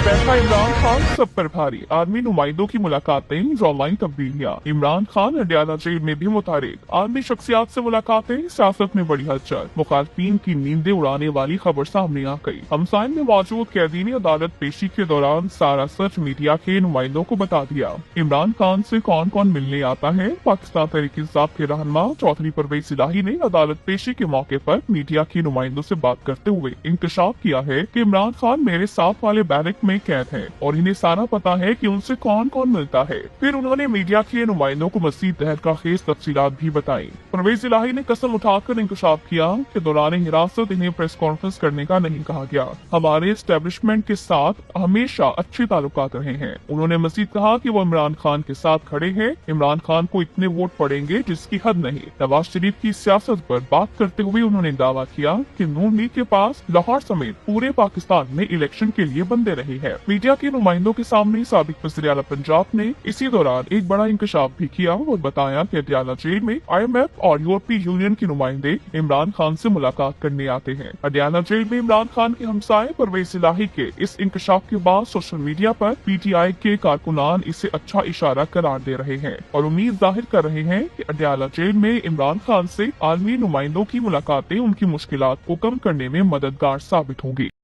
बैठा इमरान खान सब पर भारी, आर्मी नुमाइंदों की मुलाकातें, ऑनलाइन तब्दीलियां। इमरान खान अडयाला जेल में भी मुतारिक, आर्मी शख्सियात से मुलाकातें, सियासत में बड़ी हलचल। मुखालफिन की नींदें उड़ाने वाली खबर सामने आ गई। हमसाइन में मौजूद कैदी ने अदालत पेशी के दौरान सारा सच मीडिया के नुमाइंदों को बता दिया। इमरान खान से कौन कौन मिलने आता है? पाकिस्तान तहरीक इंसाफ के रहनुमा चौधरी परवेज इलाही ने अदालत पेशी के मौके पर मीडिया के नुमाइंदों से बात करते हुए इंकशाफ किया है कि इमरान खान मेरे साथ वाले बैरक में कैद है और इन्हें सारा पता है कि उनसे कौन कौन मिलता है। फिर उन्होंने मीडिया के नुमाइंदों को मजीद तहरीर तफसीलात भी बताई। परवेज इलाही ने कसम उठाकर इंकशाफ किया कि दौरान हिरासत इन्हें प्रेस कॉन्फ्रेंस करने का नहीं कहा गया। हमारे एस्टेब्लिशमेंट के साथ हमेशा अच्छे ताल्लुकात रहे हैं। उन्होंने मजीद कहा कि वो इमरान खान के साथ खड़े हैं। इमरान खान को इतने वोट पड़ेंगे जिसकी हद नहीं। नवाज शरीफ की सियासत पर बात करते हुए उन्होंने दावा किया कि नून लीग के पास लाहौर समेत पूरे पाकिस्तान में इलेक्शन के लिए बंदे रहे हैं। मीडिया के नुमाइंदों के सामने साबिक वज़ीर आला पंजाब ने इसी दौरान एक बड़ा इंकशाफ भी किया और बताया कि अडयाला जेल में IMF और यूरोपीय यूनियन के नुमाइंदे इमरान खान से मुलाकात करने आते हैं। अडयाला जेल में इमरान खान के हमसाए परवेज इलाही के इस इंकशाफ के बाद सोशल मीडिया पर PTI के कारकुनान इसे अच्छा इशारा करार दे रहे हैं और उम्मीद जाहिर कर रहे हैं कि अडयाला जेल में इमरान खान से आलमी नुमाइंदों की मुलाकातें उनकी मुश्किलात को कम करने में मददगार साबित होंगी।